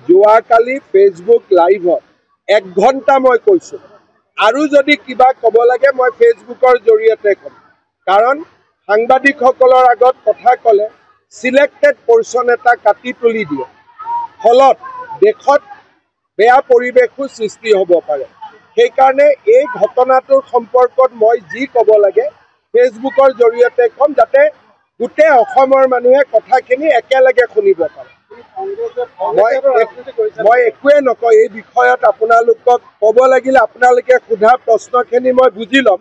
যোৱাকালি ফেচবুক লাইভত 1 ঘণ্টা মই কৈছো আৰু যদি কিবা কব লাগে মই ফেচবুকৰ জৰিয়তে কম কাৰণ সাংবাদিকসকলৰ আগত কথা কলে সিলেক্টেড পোৰ্শন এটা কাটি তুলি দিয়ে ফলত দেখত বেয়া পৰিবেশৰ সৃষ্টি হ'ব পাৰে সেই কাৰণে এই ঘটনাটোৰ সম্পৰ্কত মই যি কব লাগে ফেচবুকৰ জৰিয়তে কম যাতে গোটে অসমৰ মানুহে কথাখিনি একেলগে শুনিব পাৰে মই একোৱে নকয় এই বিষয়ত আপোনালোকক কব লাগিলে আপোনালোকে সোধা প্ৰশ্নখিনি মই বুজি লম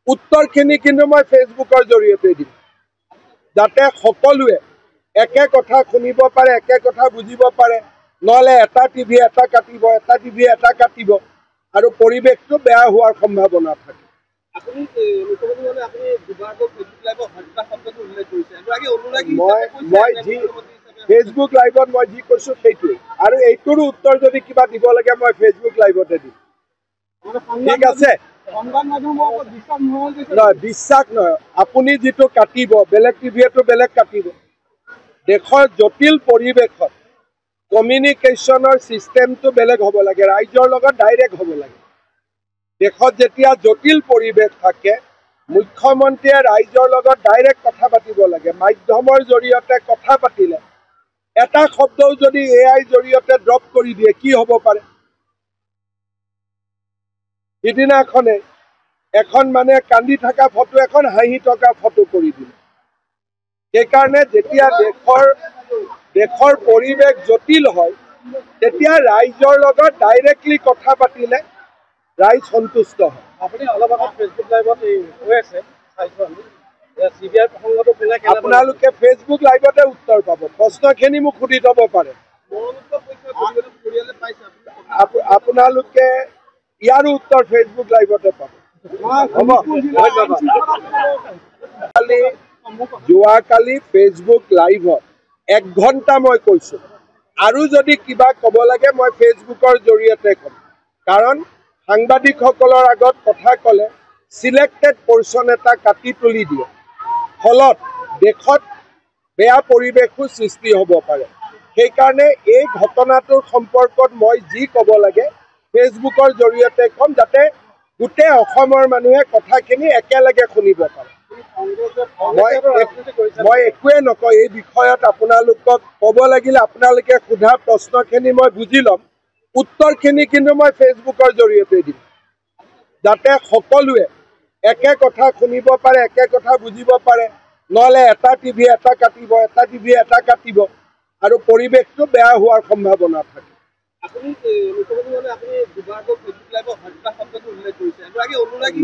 উত্তৰখিনি কিন্তু মই ফেচবুকৰ জৰিয়তে দিম যাতে সকলোৱে একে কথা শুনিব পাৰে একে কথা বুজিব পাৰে নহলে এটা টিভি এটা কাটিব এটা টিভি এটা কাটিব আৰু পৰিবেশটো বেয়া হোৱাৰ সম্ভাৱনা থাকে আপুনি মুখ্যমন্ত্ৰী মানে আপুনি দুবাৰকৈ ফেচবুক লাইভত হত্যা শব্দটো উল্লেখ কৰিছে এগৰাকী অনুৰাগী মই যি ফেচবুক লাইভত মই যি কৈছো সেইটোৱে আৰু এইটোৰ উত্তৰ যদি কিবা দিব লাগে মই ফেচবুক লাইভতে দিম ঠিক আছে বিশ্বাস নহয় আপুনি যিটো কাটিব বেলেগ টিভিটো বেলেগ কাটিব দেশৰ জটিল পৰিৱেশত কমিউনিকেশ্যনৰ চিষ্টেমটো বেলেগ হ'ব লাগে ৰাইজৰ লগত ডাইৰেক্ট হ'ব লাগে দেশত যেতিয়া জটিল পৰিৱেশ থাকে মুখ্যমন্ত্ৰীয়ে ৰাইজৰ লগত ডাইৰেক্ট কথা পাতিব লাগে মাধ্যমৰ জৰিয়তে কথা পাতিলে এটা শব্দও যদি এআই জৰিয়তে ড্ৰপ কৰি দিয়ে কি হ'ব পাৰে সিদিনাখনে এখন মানে কান্দি থকা ফটো এখন হাঁহি থকা ফটো কৰি দিলে সেইকাৰণে যেতিয়া দেশৰ পৰিৱেশ জটিল হয় তেতিয়া ৰাইজৰ লগত ডাইৰেক্টলি কথা পাতিলে ৰাইজ সন্তুষ্ট হয় আপুনি অলপ আগত ফেচবুক লাইভত কৈ আছে চিবিআই প্ৰসংগটো আপোনালোকে ফেচবুক লাইভতে উত্তৰ পাব প্ৰশ্নখিনি মোক সুধি থব পাৰে আপোনালোকে ইয়াৰো উত্তৰ ফেচবুক লাইভতে পাব যোৱাকালি ফেচবুক লাইভত 1 ঘণ্টা মই কৈছো আৰু যদি কিবা কব লাগে মই ফেচবুকৰ জৰিয়তে কম কাৰণ সাংবাদিকসকলৰ আগত কথা কলে সিলেক্টেড পোৰ্শন এটা কাটি তুলি দিয়ে ফলত দেখত বেয়া পৰিবেশৰ সৃষ্টি হ'ব পাৰে সেই কাৰণে এই ঘটনাটোৰ সম্পৰ্কত মই যি কব লাগে ফেচবুকৰ জৰিয়তে কম যাতে গোটে অসমৰ মানুহে কথাখিনি একেলগে শুনিব পাৰে মই একোৱে নকয় এই বিষয়ত আপোনালোকক কব লাগিলে আপোনালোকে সোধা প্ৰশ্নখিনি মই বুজি লম উত্তৰখিনি কিন্তু মই ফেচবুকৰ জৰিয়তে দিম যাতে সকলোৱে একে কথা শুনিব পাৰে একে কথা বুজিব পাৰে নহলে এটা টিভি এটা কাটিব এটা টিভি এটা কাটিব আৰু পৰিবেশটো বেয়া হোৱাৰ সম্ভাৱনা থাকে আপুনি মুখ্যমন্ত্ৰী মানে আপুনি দুবাৰকৈ ফেচবুক লাইভত হত্যা শব্দটো উল্লেখ কৰিছে এগৰাকী অনুৰাগী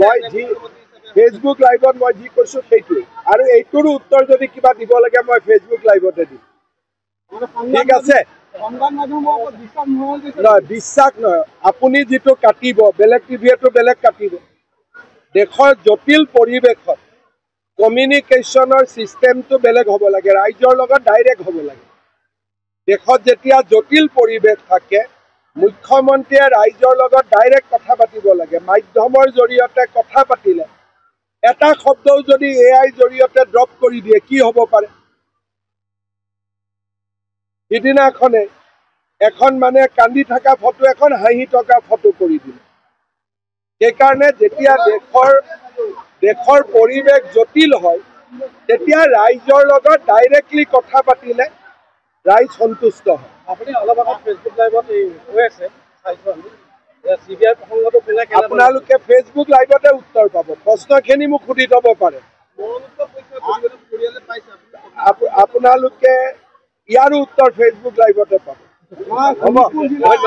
মই যি ফেচবুক লাইভত মই যি কৈছো সেইটোৱে আৰু এইটোৰ উত্তৰ যদি কিবা দিব লাগে মই ফেচবুক লাইভতে দিম ঠিক আছে বিশ্বাস নহয় আপুনি যিটো কাটিব বেলেগ টিভিটো বেলেগ কাটিব দেশৰ জটিল পৰিৱেশত কমিউনিকেশ্যনৰ চিষ্টেমটো বেলেগ হ'ব লাগে ৰাইজৰ লগত ডাইৰেক্ট হ'ব লাগে দেশত যেতিয়া জটিল পৰিৱেশ থাকে মুখ্যমন্ত্ৰীয়ে ৰাইজৰ লগত ডাইৰেক্ট কথা পাতিব লাগে মাধ্যমৰ জৰিয়তে কথা পাতিলে এটা শব্দও যদি এআই জৰিয়তে ড্ৰপ কৰি দিয়ে কি হ'ব পাৰে সিদিনাখনে এখন মানে কান্দি থকা ফটো এখন হাঁহি থকা ফটো কৰি দিলে সেইকাৰণে যেতিয়া দেশৰ পৰিৱেশ জটিল হয় তেতিয়া ৰাইজৰ লগত ডাইৰেক্টলি কথা পাতিলে ৰাইজ সন্তুষ্ট হয় আপুনি অলপ আগত ফেচবুক লাইভত কৈ আছে চিবিআই প্ৰসংগটো আপোনালোকে ফেচবুক লাইভতে উত্তৰ পাব প্ৰশ্নখিনি মোক সুধি থব পাৰে আপোনালোকে ইয়াৰো উত্তৰ ফেচবুক লাইভতে পাব ধন্যবাদ